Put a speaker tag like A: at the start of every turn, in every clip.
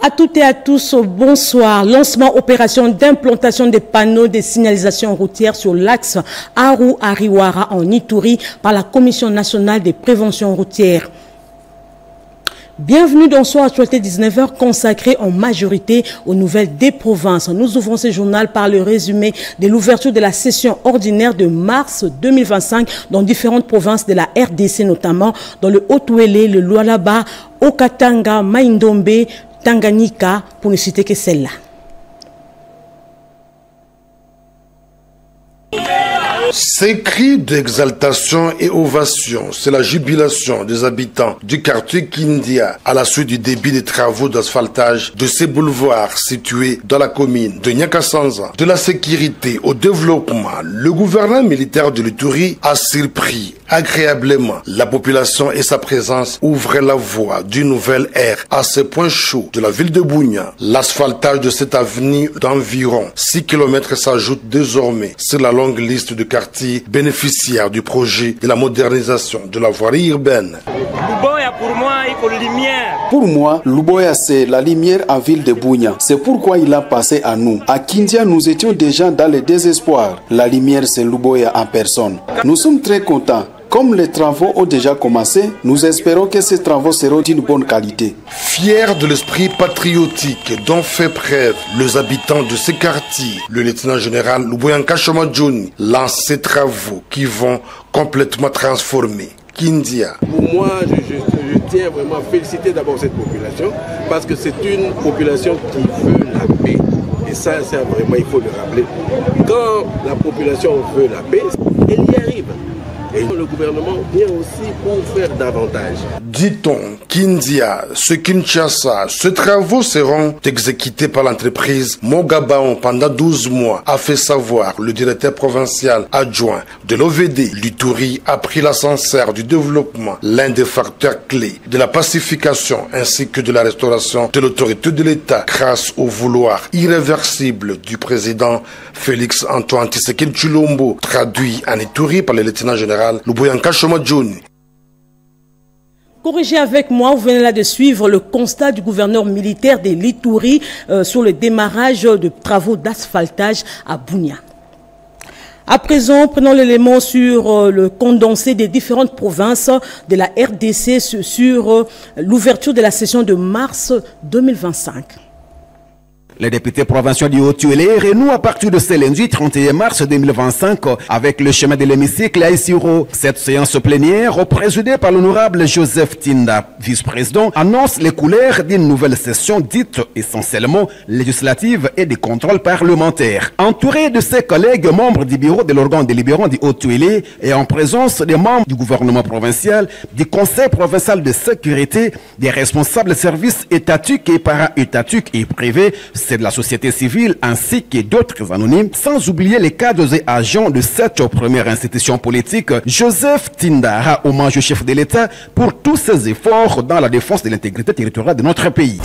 A: À toutes et à tous, bonsoir. Lancement opération d'implantation des panneaux de signalisation routière sur l'axe Aru-Ariwara en Ituri par la Commission nationale de prévention routière. Bienvenue dans Soir Actualité 19h consacré en majorité aux nouvelles des provinces. Nous ouvrons ce journal par le résumé de l'ouverture de la session ordinaire de mars 2025 dans différentes provinces de la RDC, notamment dans le Haut-Ouélé, le Lualaba, Okatanga, Maindombe, Tanganyika, pour ne citer que celle-là.
B: Ces cris d'exaltation et ovation, c'est la jubilation des habitants du quartier Kindia à la suite du début des travaux d'asphaltage de ces boulevards situés dans la commune de Nyakasanza. De la sécurité au développement, le gouvernement militaire de l'Ituri a surpris agréablement la population et sa présence ouvrait la voie d'une nouvelle ère à ce point chaud de la ville de Bunia. L'asphaltage de cette avenue d'environ 6 km s'ajoute désormais sur la longue liste de quartiers bénéficiaires du projet de la modernisation de la voirie urbaine.
C: Pour moi, Luboya c'est la lumière en ville de Bunia. C'est pourquoi il a passé à nous. À Kindia, nous étions déjà dans le désespoir. La lumière c'est Luboya en personne. Nous sommes très contents. Comme les travaux ont déjà commencé, nous espérons que ces travaux seront d'une bonne qualité.
B: Fiers de l'esprit patriotique dont fait preuve les habitants de ces quartiers, le lieutenant général Luboyanka Shomadjouni lance ces travaux qui vont complètement transformer Kindia.
D: Pour moi, je tiens vraiment à féliciter d'abord cette population parce que c'est une population qui veut la paix. Et ça, vraiment, il faut le rappeler. Quand la population veut la paix, elle y arrive. Et le gouvernement vient aussi pour faire davantage.
B: Dit-on, Kindia, ce Kinshasa, ces travaux seront exécutés par l'entreprise Mogabaon pendant 12 mois, a fait savoir le directeur provincial adjoint de l'OVD. L'Ituri a pris l'ascenseur du développement, l'un des facteurs clés de la pacification ainsi que de la restauration de l'autorité de l'État grâce au vouloir irréversible du président Félix Antoine Tshisekedi Tshilombo, traduit en Ituri par le lieutenant général Luboyanka Shomadjouni.
A: Corrigez avec moi, vous venez là de suivre le constat du gouverneur militaire de l'Ituri sur le démarrage de travaux d'asphaltage à Bunia. À présent, prenons l'élément sur le condensé des différentes provinces de la RDC sur l'ouverture de la session de mars 2025.
E: Les députés provinciaux du Haut-Ouélé renouent à partir de ce lundi 31 mars 2025 avec le chemin de l'hémicycle à Isiro. Cette séance plénière, présidée par l'honorable Joseph Tinda, vice-président, annonce les couleurs d'une nouvelle session dite essentiellement législative et de contrôle parlementaire. Entouré de ses collègues membres du bureau de l'organe délibérant du Haut-Ouélé et en présence des membres du gouvernement provincial, du conseil provincial de sécurité, des responsables services étatiques et para-étatiques et privés, c'est de la société civile ainsi que d'autres anonymes, sans oublier les cadres et agents de cette première institution politique. Joseph Tinda rend hommage au chef de l'État pour tous ses efforts dans la défense de l'intégrité territoriale de notre pays.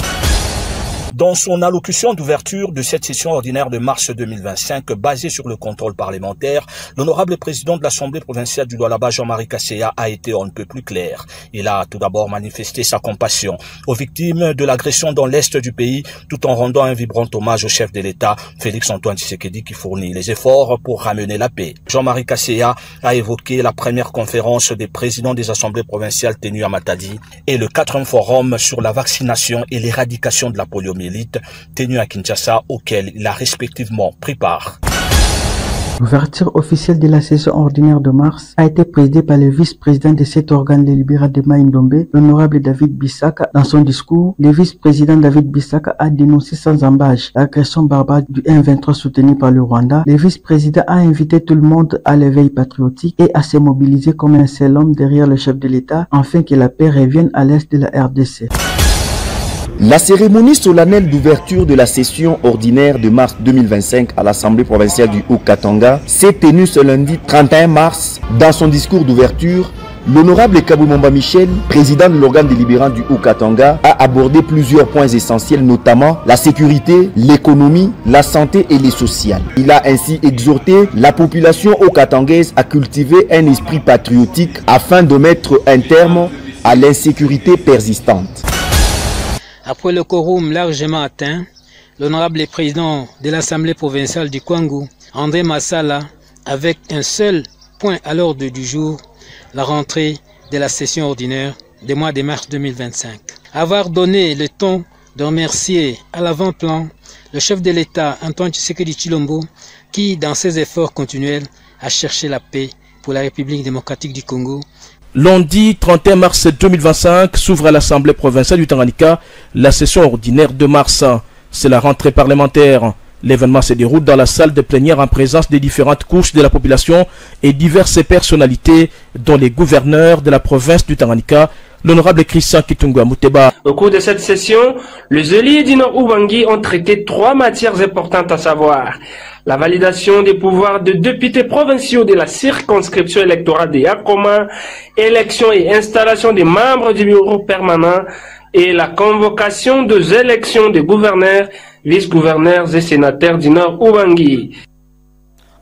F: Dans son allocution d'ouverture de cette session ordinaire de mars 2025, basée sur le contrôle parlementaire, l'honorable président de l'Assemblée provinciale du Lualaba, Jean-Marie Kasseya, a été on ne peut plus clair. Il a tout d'abord manifesté sa compassion aux victimes de l'agression dans l'est du pays, tout en rendant un vibrant hommage au chef de l'État, Félix Antoine Tshisekedi, qui fournit les efforts pour ramener la paix. Jean-Marie Kasseya a évoqué la première conférence des présidents des assemblées provinciales tenue à Matadi et le 4e forum sur la vaccination et l'éradication de la poliomyélite tenu à Kinshasa, auquel il a respectivement pris part.
G: L'ouverture officielle de la session ordinaire de mars a été présidée par le vice-président de cet organe délibérant de Maindombe, l'honorable David Bissaka. Dans son discours, le vice-président David Bissaka a dénoncé sans embâche l'agression barbare du M23 soutenu par le Rwanda. Le vice-président a invité tout le monde à l'éveil patriotique et à se mobiliser comme un seul homme derrière le chef de l'État, afin que la paix revienne à l'est de la RDC.
H: La cérémonie solennelle d'ouverture de la session ordinaire de mars 2025 à l'Assemblée provinciale du Haut-Katanga s'est tenue ce lundi 31 mars. Dans son discours d'ouverture, l'honorable Kaboumamba Michel, président de l'organe délibérant du Haut-Katanga, a abordé plusieurs points essentiels, notamment la sécurité, l'économie, la santé et les sociales. Il a ainsi exhorté la population haut-katangaise à cultiver un esprit patriotique afin de mettre un terme à l'insécurité persistante.
I: Après le quorum largement atteint, l'honorable président de l'Assemblée provinciale du Kwangu, André Massala, avec un seul point à l'ordre du jour, la rentrée de la session ordinaire du mois de mars 2025. Avoir donné le ton de remercier à l'avant-plan le chef de l'État, Antoine Tshisekedi Tshilombo, qui, dans ses efforts continuels, a cherché la paix pour la République démocratique du Congo.
F: Lundi 31 mars 2025 s'ouvre à l'Assemblée provinciale du Tanganyika la session ordinaire de mars. C'est la rentrée parlementaire. L'événement se déroule dans la salle de plénière en présence des différentes couches de la population et diverses personnalités, dont les gouverneurs de la province du Tanganyika, l'honorable Christian Kitungwa Muteba.
J: Au cours de cette session, les élus du Nord Ubangi ont traité 3 matières importantes, à savoir la validation des pouvoirs de députés provinciaux de la circonscription électorale de Yakoma, élection et installation des membres du bureau permanent et la convocation des élections des gouverneurs, vice-gouverneurs et sénateurs du Nord Ubangi.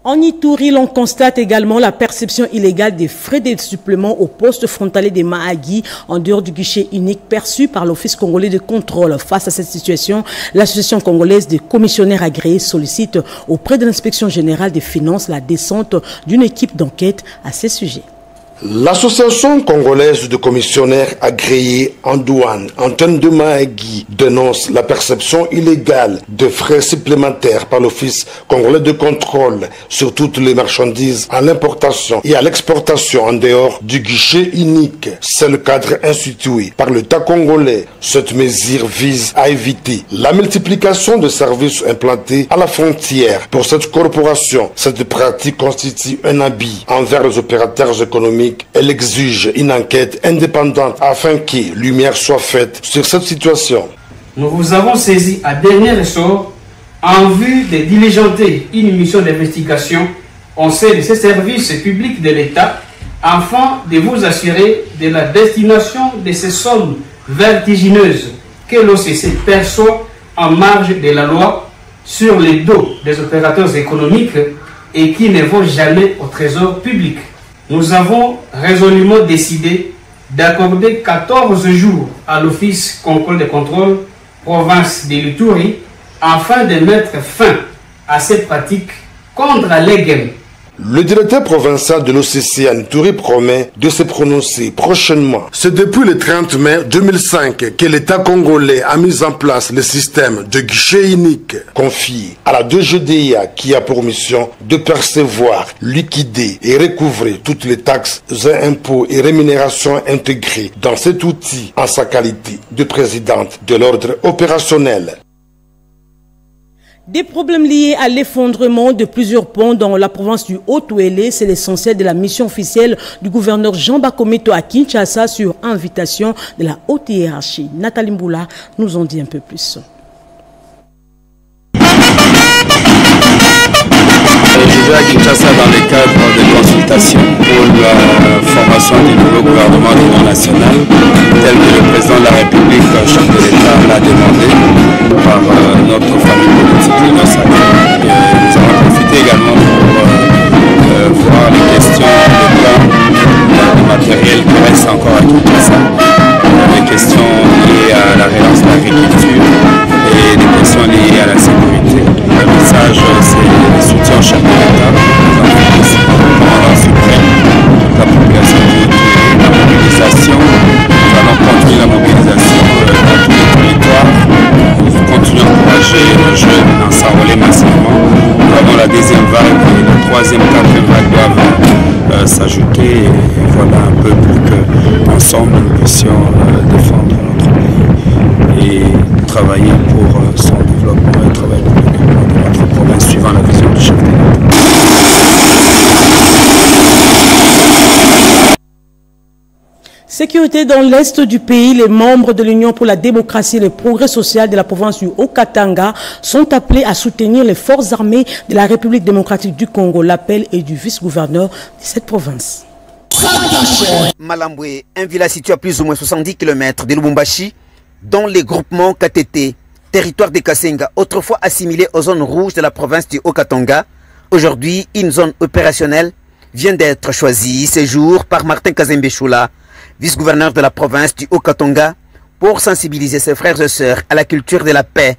A: En Ituri, l'on constate également la perception illégale des frais de supplément au poste frontalier des Mahagi en dehors du guichet unique perçu par l'Office congolais de contrôle. Face à cette situation, l'Association congolaise des commissionnaires agréés sollicite auprès de l'Inspection générale des finances la descente d'une équipe d'enquête à ces sujets.
B: L'association congolaise de commissionnaires agréés en douane, Antenne de Mahagi, dénonce la perception illégale de frais supplémentaires par l'Office congolais de contrôle sur toutes les marchandises à l'importation et à l'exportation en dehors du guichet unique. C'est le cadre institué par l'État congolais. Cette mesure vise à éviter la multiplication de services implantés à la frontière. Pour cette corporation, cette pratique constitue un abus envers les opérateurs économiques. Elle exige une enquête indépendante afin que lumière soit faite sur cette situation.
J: Nous vous avons saisi à dernier ressort en vue de diligenter une mission d'investigation au sein de ces services publics de l'État afin de vous assurer de la destination de ces sommes vertigineuses que l'OCC perçoit en marge de la loi sur les dos des opérateurs économiques et qui ne vont jamais au trésor public. Nous avons résolument décidé d'accorder 14 jours à l'Office congolais de contrôle province de l'Ituri afin de mettre fin à cette pratique contre-légale.
B: Le directeur provincial de l'OCC à Ituri promet de se prononcer prochainement. C'est depuis le 30 mai 2005 que l'État congolais a mis en place le système de guichet unique confié à la DGDA qui a pour mission de percevoir, liquider et recouvrer toutes les taxes et impôts et rémunérations intégrées dans cet outil en sa qualité de présidente de l'ordre opérationnel.
A: Des problèmes liés à l'effondrement de plusieurs ponts dans la province du Haut-Ouélé, c'est l'essentiel de la mission officielle du gouverneur Jean Bakometo à Kinshasa sur invitation de la haute hiérarchie. Nathalie Mboula nous en dit un peu plus.
K: Je vais à Kinshasa dans le cadre de consultations pour la formation du nouveau gouvernement d'union nationale, tel que le président de la République, chef de l'État, l'a demandé par notre famille politique, l'Union sacrée. Nous avons profité également pour voir les questions de plans de matériel qui reste encore à Kinshasa, les questions liées à la relance de l'agriculture et des questions liées à la sécurité. Le message, c'est le soutien au chef de l'État, au commandant suprême, la population du Haut-Ouélé, la mobilisation. Nous allons continuer la mobilisation dans tous les territoires. Nous continuons à encourager nos jeunes à s'enrôler massivement. Nous avons la deuxième vague et la troisième, quatrième vague doivent s'ajouter. Et voilà un peu plus qu'ensemble nous puissions défendre notre pays et travailler pour son développement et travailler pour le développement de notre province suivant la vision du chef de l'État.
A: Sécurité dans l'est du pays, les membres de l'Union pour la démocratie et le progrès social de la province du Haut-Katanga sont appelés à soutenir les forces armées de la République démocratique du Congo. L'appel est du vice-gouverneur de cette province.
L: Malamboué, un village situé à plus ou moins 70 km de Lubumbashi, dont les groupements KTT, territoire de Kasenga, autrefois assimilé aux zones rouges de la province du Haut-Katanga, aujourd'hui une zone opérationnelle, vient d'être choisie ce jour par Martin Kazembe Choula, vice-gouverneur de la province du Haut-Katanga, pour sensibiliser ses frères et sœurs à la culture de la paix.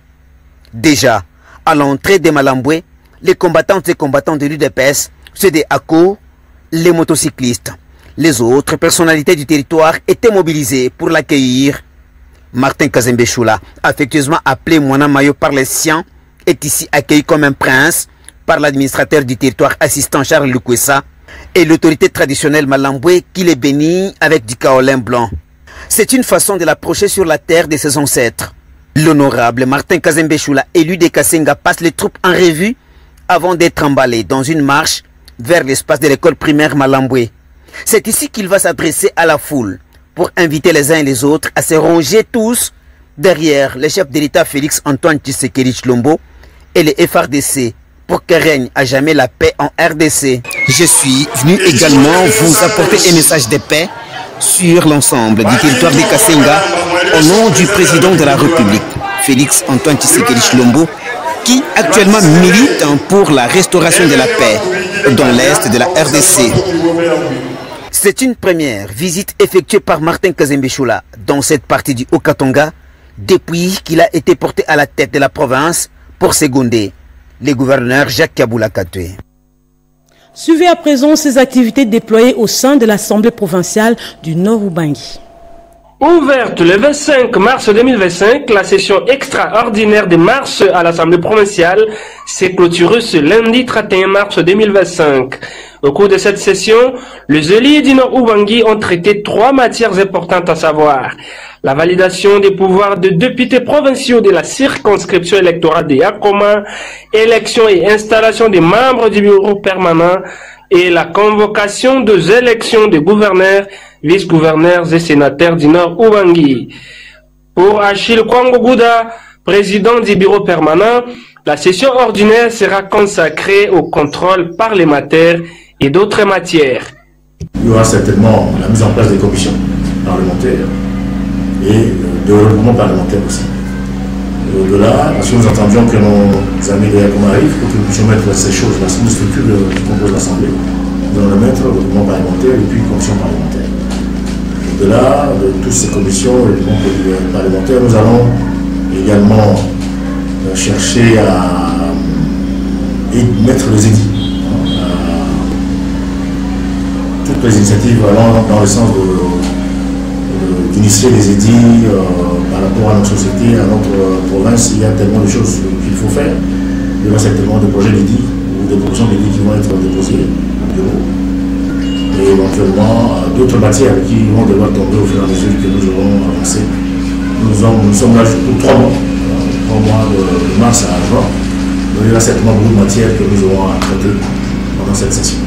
L: Déjà, à l'entrée des Malamboué, les combattantes et combattants de l'UDPS, ceux des ACO, les motocyclistes, les autres personnalités du territoire étaient mobilisés pour l'accueillir. Martin Kazembe Choula, affectueusement appelé Mwana Mayo par les siens, est ici accueilli comme un prince par l'administrateur du territoire assistant Charles Lukwesa et l'autorité traditionnelle Malamboué qui les bénit avec du kaolin blanc. C'est une façon de l'approcher sur la terre de ses ancêtres. L'honorable Martin Kazembe Choula, élu de Kasenga, passe les troupes en revue avant d'être emballé dans une marche vers l'espace de l'école primaire Malamboué. C'est ici qu'il va s'adresser à la foule pour inviter les uns et les autres à se ranger tous derrière le chef de l'État Félix Antoine Tshisekedi Tshilombo et les FRDC pour que règne à jamais la paix en RDC. Je suis venu également vous apporter un message de paix sur l'ensemble du territoire de Kasenga au nom du président de la République, Félix Antoine Tshisekedi Tshilombo, qui actuellement milite pour la restauration de la paix dans l'est de la RDC. C'est une première visite effectuée par Martin Kazembe Choula dans cette partie du Haut-Katanga depuis qu'il a été porté à la tête de la province pour seconder le gouverneur Jacques Kaboula Katoué.
A: Suivez à présent ces activités déployées au sein de l'Assemblée provinciale du Nord-Ubangi.
J: Ouverte le 25 mars 2025, la session extraordinaire de mars à l'Assemblée provinciale s'est clôturée ce lundi 31 mars 2025. Au cours de cette session, les élus du Nord-Ubangi ont traité 3 matières importantes à savoir: la validation des pouvoirs de députés provinciaux de la circonscription électorale de Yakoma, élection et installation des membres du bureau permanent et la convocation des élections de gouverneurs, vice-gouverneurs et sénateurs du Nord-Ubangi. Pour Achille Kwango-Gouda, président du bureau permanent, la session ordinaire sera consacrée au contrôle parlementaire et d'autres matières.
M: Il y aura certainement la mise en place des commissions parlementaires et de regroupement parlementaire aussi. Au-delà, parce que nous entendions que nos amis de Yakoma arrivent pour que nous puissions mettre ces choses, la structure qui compose l'Assemblée. Nous allons mettre le regroupement parlementaire et puis une commission parlementaire. Au-delà de toutes ces commissions et du groupe parlementaire, nous allons également chercher à mettre les édits. Toutes les initiatives allant dans le sens d'initier des édits par rapport à notre société, à notre province. Il y a tellement de choses qu'il faut faire. Il y aura certainement des projets d'édits ou des propositions d'édits qui vont être déposés au bureau. Et éventuellement d'autres matières qui vont devoir tomber au fur et à mesure que nous aurons avancé. Nous sommes là pour 3 mois, 3 mois de mars à juin. Donc il y aura certainement beaucoup de matières que nous aurons à traiter pendant cette session.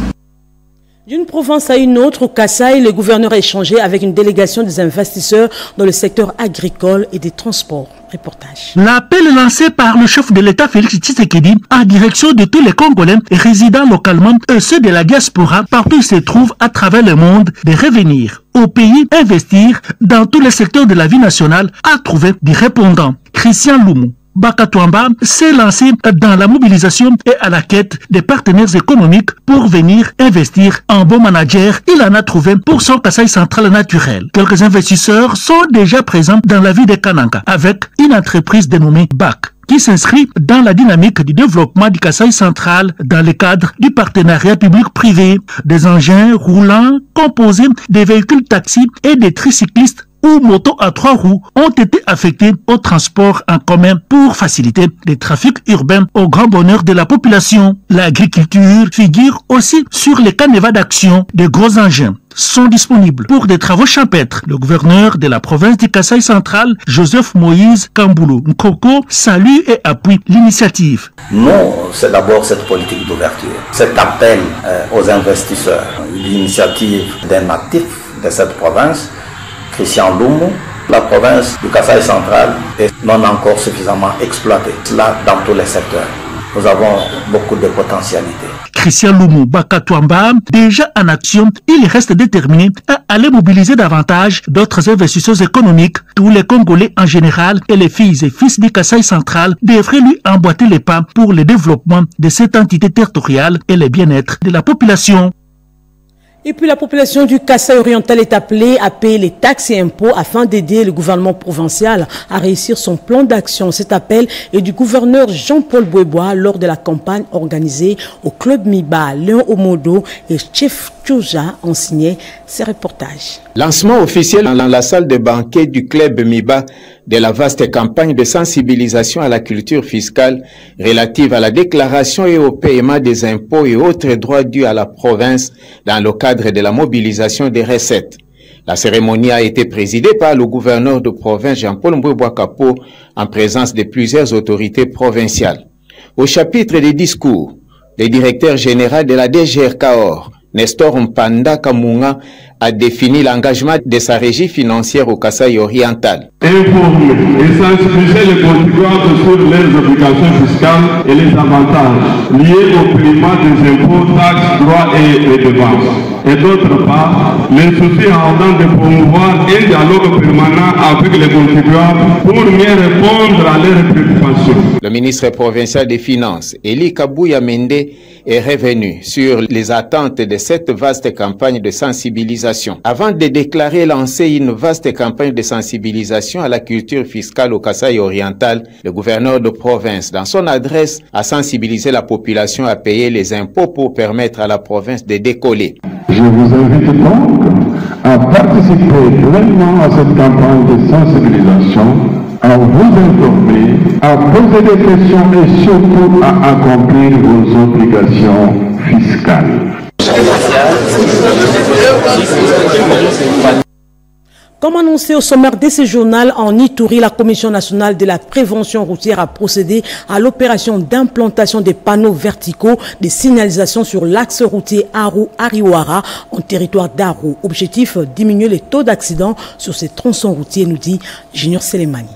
A: D'une province à une autre, au Kasaï, le gouverneur a échangé avec une délégation des investisseurs dans le secteur agricole et des transports. Reportage.
N: L'appel lancé par le chef de l'État Félix Tshisekedi en direction de tous les Congolais résidant localement et ceux de la diaspora partout où ils se trouvent à travers le monde de revenir au pays, investir dans tous les secteurs de la vie nationale, a trouvé des répondants. Christian Loumou Bakatouamba s'est lancé dans la mobilisation et à la quête des partenaires économiques pour venir investir en bon manager. Il en a trouvé pour son Kasaï central naturel. Quelques investisseurs sont déjà présents dans la ville de Kananga avec une entreprise dénommée BAC qui s'inscrit dans la dynamique du développement du Kasaï central dans le cadre du partenariat public-privé. Des engins roulants composés des véhicules taxis et des tricyclistes ou motos à 3 roues ont été affectés au transport en commun pour faciliter les trafics urbains au grand bonheur de la population. L'agriculture figure aussi sur les canevas d'action. De gros engins sont disponibles pour des travaux champêtres. Le gouverneur de la province du Kasaï central, Joseph Moïse Kamboulou Nkoko, salue et appuie l'initiative.
O: Non, c'est d'abord cette politique d'ouverture, cet appel aux investisseurs, l'initiative d'un natif de cette province, Christian Loumou. La province du Kasaï central est non encore suffisamment exploitée, cela dans tous les secteurs. Nous avons beaucoup de potentialités.
N: Christian Loumou Bakatouamba, déjà en action, il reste déterminé à aller mobiliser davantage d'autres investisseurs économiques. Tous les Congolais en général et les filles et fils du Kasaï central devraient lui emboîter les pas pour le développement de cette entité territoriale et le bien-être de la population.
A: Et puis la population du Kasaï oriental est appelée à payer les taxes et impôts afin d'aider le gouvernement provincial à réussir son plan d'action. Cet appel est du gouverneur Jean-Paul Bouébois lors de la campagne organisée au club Miba. Léon Omodo et Chef Tchouja ont signé ces reportages.
P: Lancement officiel dans la salle de banquet du club Miba de la vaste campagne de sensibilisation à la culture fiscale relative à la déclaration et au paiement des impôts et autres droits dus à la province dans le cadre de la mobilisation des recettes. La cérémonie a été présidée par le gouverneur de province Jean-Paul Mbouébois-Kapo en présence de plusieurs autorités provinciales. Au chapitre des discours, le directeur général de la DGRCAOR, Nestor Mpanda Kamunga, a défini l'engagement de sa régie financière au Kasaï oriental.
Q: Informer et sensibiliser les contribuables sur les obligations fiscales et les avantages liés au paiement des impôts, taxes, droits et redevances. Et d'autre part, les soucis ardents de promouvoir un dialogue permanent avec les contribuables pour mieux répondre à leurs préoccupations.
P: Le ministre provincial des Finances, Eli Kabouya Mende, est revenu sur les attentes de cette vaste campagne de sensibilisation. Avant de déclarer lancer une vaste campagne de sensibilisation à la culture fiscale au Kasaï oriental, le gouverneur de province, dans son adresse, a sensibilisé la population à payer les impôts pour permettre à la province de décoller.
Q: Je vous invite donc à participer pleinement à cette campagne de sensibilisation, à vous informer, à poser des questions et surtout à accomplir vos obligations fiscales.
A: Comme annoncé au sommaire de ce journal, en Ituri, la Commission nationale de la prévention routière a procédé à l'opération d'implantation des panneaux verticaux de signalisation sur l'axe routier Aru-Ariwara en territoire d'Aru. Objectif, diminuer les taux d'accidents sur ces tronçons routiers, nous dit Junior Selemani.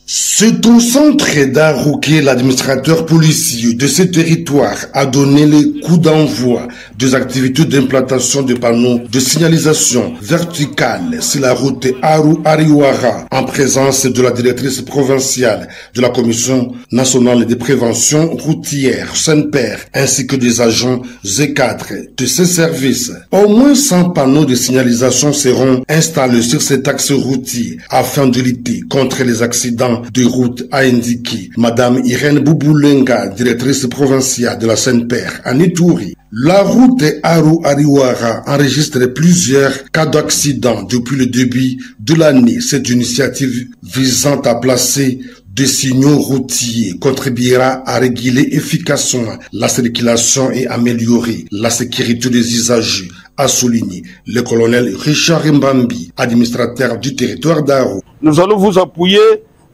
B: C'est au centre d'Aru que l'administrateur policier de ce territoire a donné le coup d'envoi des activités d'implantation de panneaux de signalisation verticale sur la route Aru-Ariwara en présence de la directrice provinciale de la Commission nationale de prévention routière, SENPER, ainsi que des agents Z4 de ces services. Au moins 100 panneaux de signalisation seront installés sur cet axe routier afin de lutter contre les accidents de route, a indiqué Madame Irène Bouboulenga, directrice provinciale de la SENPER à Ituri. La route Aru-Ariwara enregistre plusieurs cas d'accidents depuis le début de l'année. Cette initiative visant à placer des signaux routiers contribuera à réguler efficacement la circulation et améliorer la sécurité des usagers, a souligné le colonel Richard Mbambi, administrateur du territoire d'Aru.
R: Nous allons vous appuyer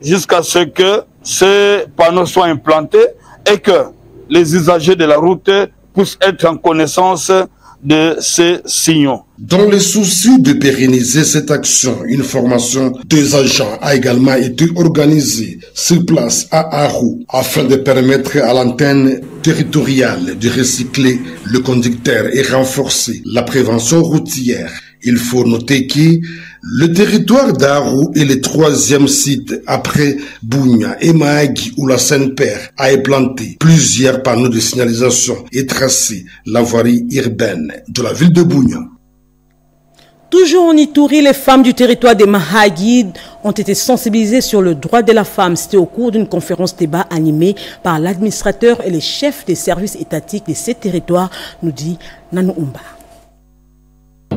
R: jusqu'à ce que ces panneaux soient implantés et que les usagers de la route puissent être en connaissance de ces signaux.
B: Dans le souci de pérenniser cette action, une formation des agents a également été organisée sur place à Aru afin de permettre à l'antenne territoriale de recycler le conducteur et renforcer la prévention routière. Il faut noter que le territoire d'Aru est le troisième site après Bunia et Mahagi où la SENPER a implanté plusieurs panneaux de signalisation et tracé la voirie urbaine de la ville de Bunia.
A: Toujours en Ituri, les femmes du territoire de Mahagi ont été sensibilisées sur le droit de la femme. C'était au cours d'une conférence débat animée par l'administrateur et les chefs des services étatiques de ces territoires, nous dit Nanou Umba.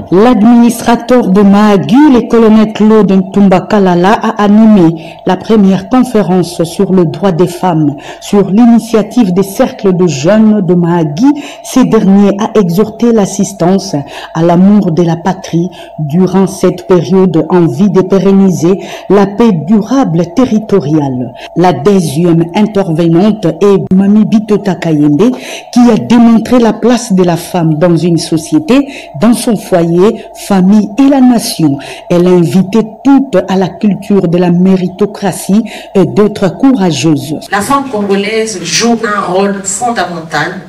S: L'administrateur de Mahagi, le colonel Claude Ntumba Kalala, a animé la première conférence sur le droit des femmes. Sur l'initiative des cercles de jeunes de Mahagi, ces derniers a exhorté l'assistance à l'amour de la patrie durant cette période en vue de pérenniser la paix durable territoriale. La deuxième intervenante est Mami Bitota Kayembe, qui a démontré la place de la femme dans une société, dans son foyer, famille et la nation. Elle a invité toutes à la culture de la méritocratie et d'être courageuse.
T: La femme congolaise joue un rôle fondamental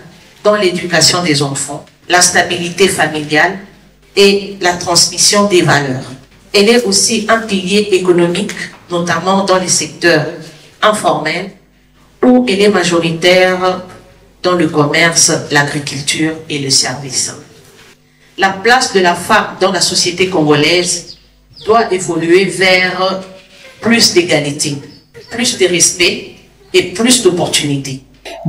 T: dans l'éducation des enfants, la stabilité familiale et la transmission des valeurs. Elle est aussi un pilier économique, notamment dans les secteurs informels, où elle est majoritaire dans le commerce, l'agriculture et le service. la place de la femme dans la société congolaise doit évoluer vers plus d'égalité, plus de respect et plus d'opportunités.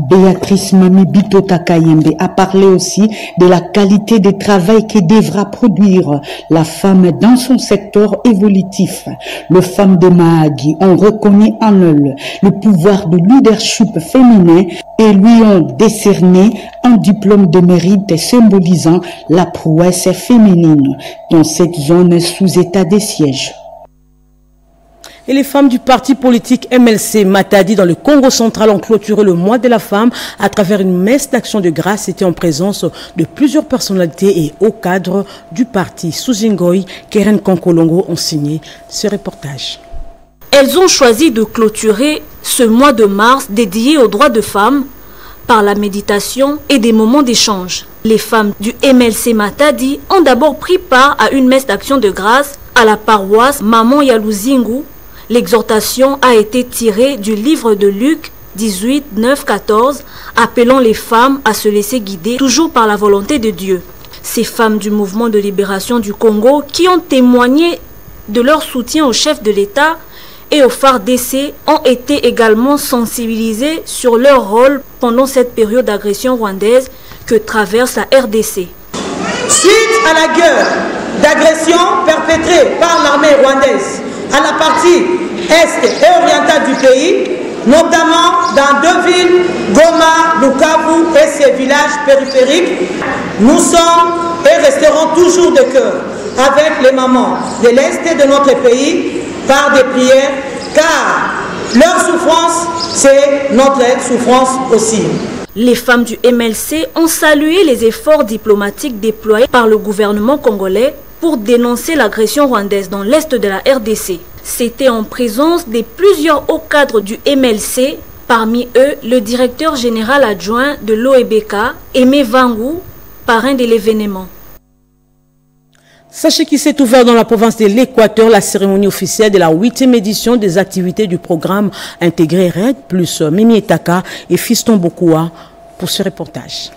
S: Béatrice Mami Bitota Kayembe a parlé aussi de la qualité de travail que devra produire la femme dans son secteur évolutif. Les femmes de Mahagi ont reconnu en elles le pouvoir de leadership féminin et lui ont décerné un diplôme de mérite symbolisant la prouesse féminine dans cette zone sous état de siège.
A: Et les femmes du parti politique MLC Matadi dans le Congo central ont clôturé le mois de la femme à travers une messe d'action de grâce. C'était en présence de plusieurs personnalités et hauts cadres du parti. Souzingoy, Keren Konkolongo ont signé ce reportage.
U: Elles ont choisi de clôturer ce mois de mars dédié aux droits de femmes par la méditation et des moments d'échange. Les femmes du MLC Matadi ont d'abord pris part à une messe d'action de grâce à la paroisse Maman Yaluzingu. L'exhortation a été tirée du livre de Luc 18, 9, 14, appelant les femmes à se laisser guider toujours par la volonté de Dieu. Ces femmes du mouvement de libération du Congo qui ont témoigné de leur soutien au chef de l'État et au FARDC ont été également sensibilisées sur leur rôle pendant cette période d'agression rwandaise que traverse la RDC.
V: Suite à la guerre d'agression perpétrée par l'armée rwandaise à la partie est et orientale du pays, notamment dans deux villes, Goma, Bukavu et ses villages périphériques, nous sommes et resterons toujours de cœur avec les mamans de l'Est de notre pays par des prières, car leur souffrance, c'est notre souffrance aussi.
U: Les femmes du MLC ont salué les efforts diplomatiques déployés par le gouvernement congolais pour dénoncer l'agression rwandaise dans l'est de la RDC. C'était en présence de plusieurs hauts cadres du MLC, parmi eux le directeur général adjoint de l'OEBK, Aimé Vangou, parrain de l'événement.
A: Sachez qu'il s'est ouvert dans la province de l'Équateur la cérémonie officielle de la 8e édition des activités du programme intégré RED plus Mimi Etaka et Fiston Bokoua pour ce reportage.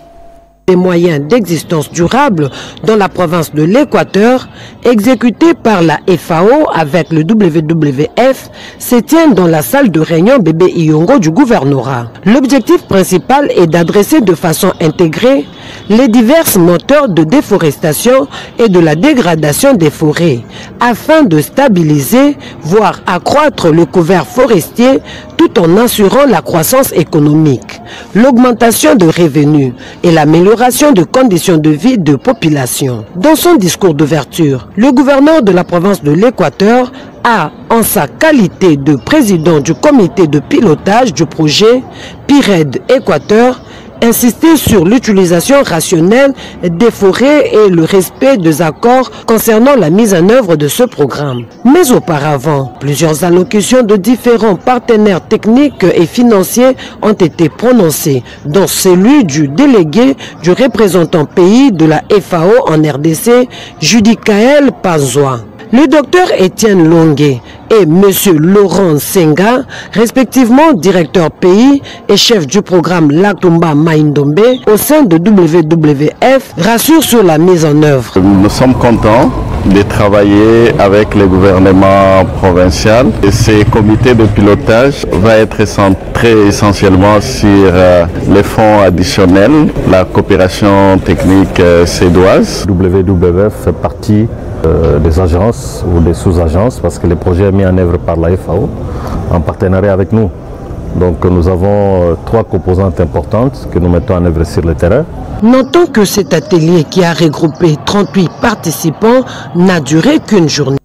W: Des moyens d'existence durable dans la province de l'Équateur, exécutés par la FAO avec le WWF, se tiennent dans la salle de réunion Bébé Iyongo du gouvernorat. L'objectif principal est d'adresser de façon intégrée les divers moteurs de déforestation et de la dégradation des forêts, afin de stabiliser, voire accroître le couvert forestier tout en assurant la croissance économique, l'augmentation de revenus et l'amélioration de conditions de vie de population. Dans son discours d'ouverture, le gouverneur de la province de l'Équateur a, en sa qualité de président du comité de pilotage du projet PIRED Équateur, insisté sur l'utilisation rationnelle des forêts et le respect des accords concernant la mise en œuvre de ce programme. Mais auparavant, plusieurs allocutions de différents partenaires techniques et financiers ont été prononcées, dont celui du délégué du représentant pays de la FAO en RDC, Judicaël Panzoa. Le docteur Étienne Longuet et M. Laurent Senga, respectivement directeur pays et chef du programme Latumba Maindombe au sein de WWF, rassurent sur la mise en œuvre.
X: Nous sommes contents de travailler avec le gouvernement provincial et ces comités de pilotage vont être centrés essentiellement sur les fonds additionnels, la coopération technique suédoise.
Y: WWF fait partie des agences ou des sous-agences parce que le projet est mis en œuvre par la FAO en partenariat avec nous. Donc nous avons trois composantes importantes que nous mettons en œuvre sur le terrain.
W: Notons que cet atelier qui a regroupé 38 participants n'a duré qu'une journée.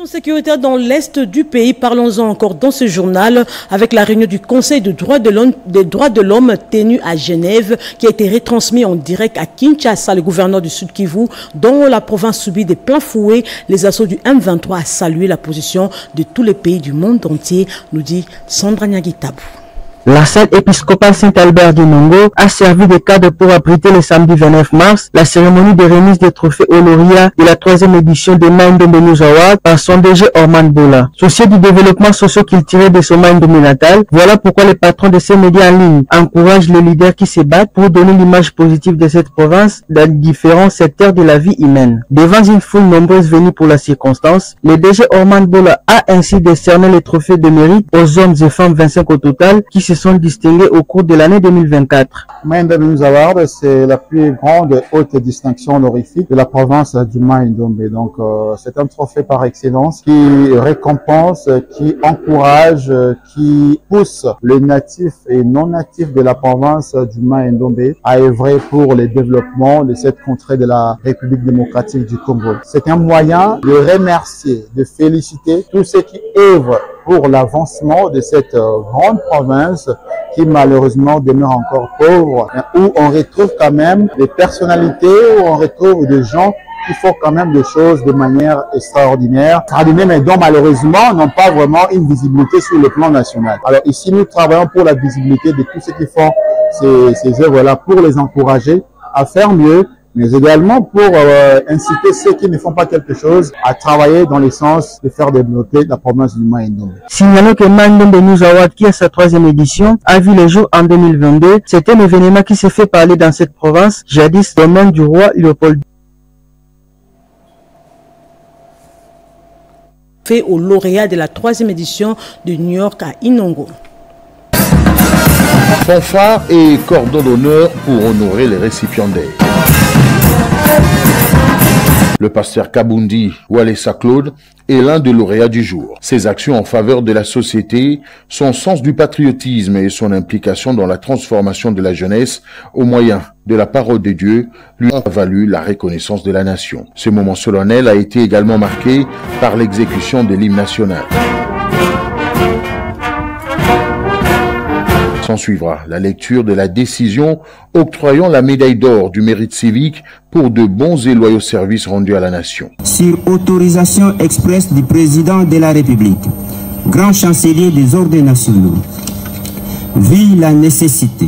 A: Sécuritaire dans l'est du pays, parlons-en encore dans ce journal avec la réunion du Conseil des droits de l'homme tenu à Genève qui a été retransmis en direct à Kinshasa. Le gouverneur du Sud Kivu, dont la province subit de plein fouet les assauts du M23, a salué la position de tous les pays du monde entier, nous dit Sandra Nyagitabou.
C: La salle épiscopale Saint-Albert du Nongo a servi de cadre pour abriter le samedi 29 mars la cérémonie de remise des trophées au lauréat de la 3e édition des Maïndombe News Awards par son DG Orman Bola. Soucieux du développement socio-culturel de son Maïndombe natal, voilà pourquoi les patrons de ces médias en ligne encouragent les leaders qui se battent pour donner l'image positive de cette province dans différents secteurs de la vie humaine. Devant une foule nombreuse venue pour la circonstance, le DG Orman Bola a ainsi décerné les trophées de mérite aux hommes et femmes 25 au total qui se sont distingués au cours de l'année 2024.
D: Maïndombe News Award, c'est la plus grande haute distinction honorifique de la province du Maïndombe. Donc, c'est un trophée par excellence qui récompense, qui encourage, qui pousse les natifs et non natifs de la province du Maïndombe à œuvrer pour le développement de cette contrée de la République démocratique du Congo. C'est un moyen de remercier, de féliciter tous ceux qui œuvrent pour l'avancement de cette grande province qui malheureusement demeure encore pauvre, où on retrouve quand même des personnalités, où on retrouve des gens qui font quand même des choses de manière extraordinaire, mais dont malheureusement n'ont pas vraiment une visibilité sur le plan national. Alors ici, nous travaillons pour la visibilité de tous ceux qui font ces œuvres-là, pour les encourager à faire mieux, mais également pour inciter ceux qui ne font pas quelque chose à travailler dans le sens de faire développer la province du Maïndombe.
C: Signalons que Maïndombe News Award, qui a sa 3e édition, a vu le jour en 2022. C'est un événement qui s'est fait parler dans cette province, jadis domaine du roi Léopold.
A: Fait au lauréat de la 3e édition de New York à Inongo.
E: Fanfare et cordon d'honneur pour honorer les récipiendaires. Le pasteur Kabundi Walesa Claude est l'un des lauréats du jour. Ses actions en faveur de la société, son sens du patriotisme et son implication dans la transformation de la jeunesse au moyen de la parole de Dieu lui ont valu la reconnaissance de la nation. Ce moment solennel a été également marqué par l'exécution de l'hymne national. S'en suivra la lecture de la décision octroyant la médaille d'or du mérite civique pour de bons et loyaux services rendus à la nation.
G: Sur autorisation expresse du président de la République, grand chancelier des ordres nationaux, vu la nécessité,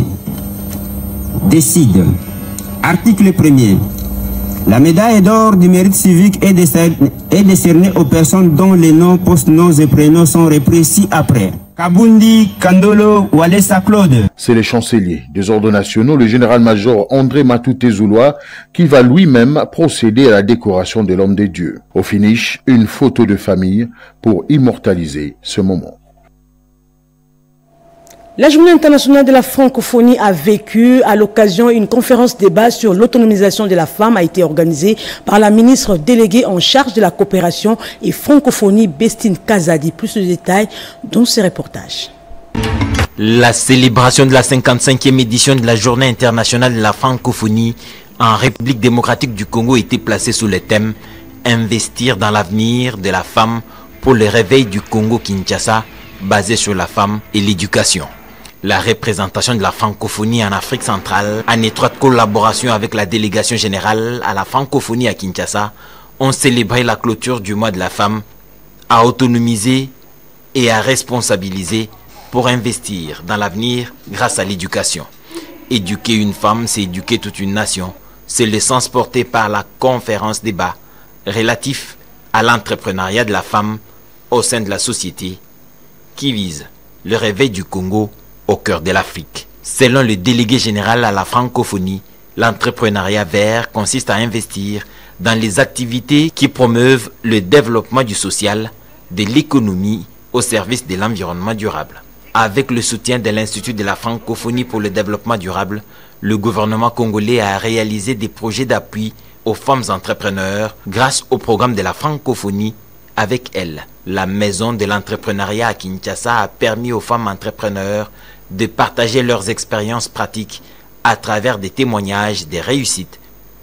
G: décide, article 1er, la médaille d'or du mérite civique est décernée aux personnes dont les noms, post-noms et prénoms sont repris ci-après. Kabundi Kandolo Walesa Claude.
E: C'est le chancelier des ordres nationaux, le général-major André Matouté Zoulois, qui va lui-même procéder à la décoration de l'homme des dieux. Au finish, une photo de famille pour immortaliser ce moment.
A: La Journée internationale de la francophonie a vécu à l'occasion une conférence débat sur l'autonomisation de la femme a été organisée par la ministre déléguée en charge de la coopération et francophonie Bestine Kazadi. Plus de détails dans ce reportage.
H: La célébration de la 55e édition de la Journée internationale de la francophonie en République démocratique du Congo était placée sous le thème « Investir dans l'avenir de la femme pour le réveil du Congo-Kinshasa basé sur la femme et l'éducation ». La représentation de la francophonie en Afrique centrale, en étroite collaboration avec la délégation générale à la francophonie à Kinshasa, ont célébré la clôture du mois de la femme à autonomiser et à responsabiliser pour investir dans l'avenir grâce à l'éducation. Éduquer une femme, c'est éduquer toute une nation. C'est le sens porté par la conférence débat relatif à l'entrepreneuriat de la femme au sein de la société qui vise le réveil du Congo au cœur de l'Afrique. Selon le délégué général à la francophonie, l'entrepreneuriat vert consiste à investir dans les activités qui promeuvent le développement du social, de l'économie au service de l'environnement durable. Avec le soutien de l'Institut de la francophonie pour le développement durable, le gouvernement congolais a réalisé des projets d'appui aux femmes entrepreneurs grâce au programme de la francophonie. Avec elle, la maison de l'entrepreneuriat à Kinshasa a permis aux femmes entrepreneurs de partager leurs expériences pratiques à travers des témoignages des réussites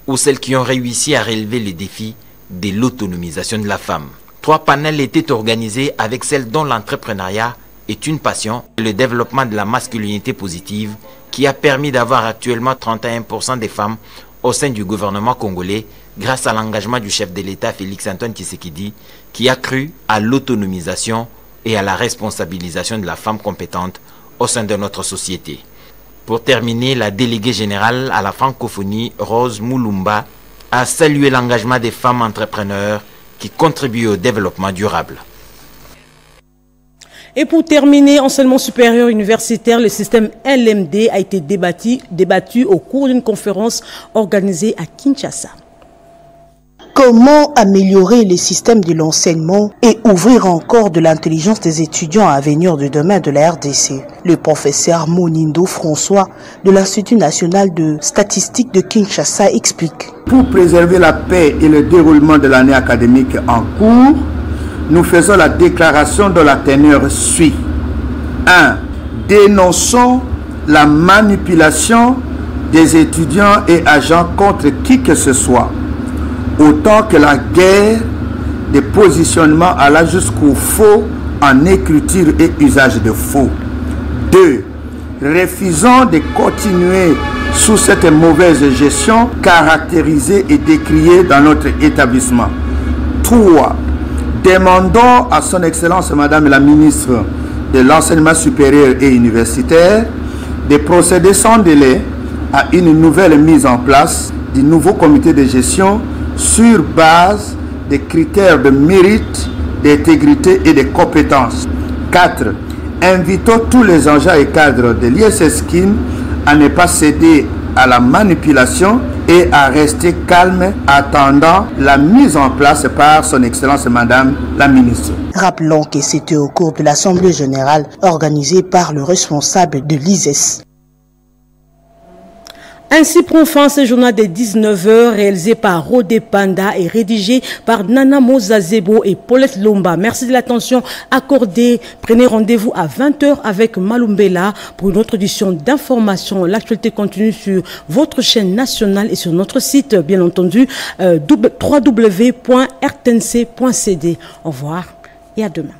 H: ou celles qui ont réussi à relever les défis de l'autonomisation de la femme. 3 panels étaient organisés avec celles dont l'entrepreneuriat est une passion et le développement de la masculinité positive qui a permis d'avoir actuellement 31% des femmes au sein du gouvernement congolais grâce à l'engagement du chef de l'État Félix-Antoine Tshisekedi qui a cru à l'autonomisation et à la responsabilisation de la femme compétente au sein de notre société. Pour terminer, la déléguée générale à la francophonie, Rose Moulumba, a salué l'engagement des femmes entrepreneurs qui contribuent au développement durable.
A: Et pour terminer, enseignement supérieur universitaire, le système LMD a été débattu au cours d'une conférence organisée à Kinshasa.
F: Comment améliorer les systèmes de l'enseignement et ouvrir encore de l'intelligence des étudiants à venir de demain de la RDC? Le professeur Monindo François de l'Institut national de statistique de Kinshasa explique.
I: Pour préserver la paix et le déroulement de l'année académique en cours, nous faisons la déclaration dont la teneur suit. 1. Dénonçons la manipulation des étudiants et agents contre qui que ce soit, autant que la guerre des positionnements alla jusqu'au faux en écriture et usage de faux. 2. Refusons de continuer sous cette mauvaise gestion caractérisée et décriée dans notre établissement. 3. Demandons à son Excellence Madame la Ministre de l'Enseignement supérieur et universitaire de procéder sans délai à une nouvelle mise en place du nouveau comité de gestion sur base des critères de mérite, d'intégrité et de compétences. 4. Invitons tous les agents et cadres de l'ISS-KIN à ne pas céder à la manipulation et à rester calme attendant la mise en place par son Excellence Madame la Ministre.
F: Rappelons que c'était au cours de l'Assemblée générale organisée par le responsable de l'ISS.
A: Ainsi prend fin ce journal des 19h réalisé par Rodé Panda et rédigé par Nana Mozazebo et Paulette Lomba. Merci de l'attention accordée. Prenez rendez-vous à 20h avec Malumbela pour une autre édition d'information. L'actualité continue sur votre chaîne nationale et sur notre site, bien entendu, www.rtnc.cd. Au revoir et à demain.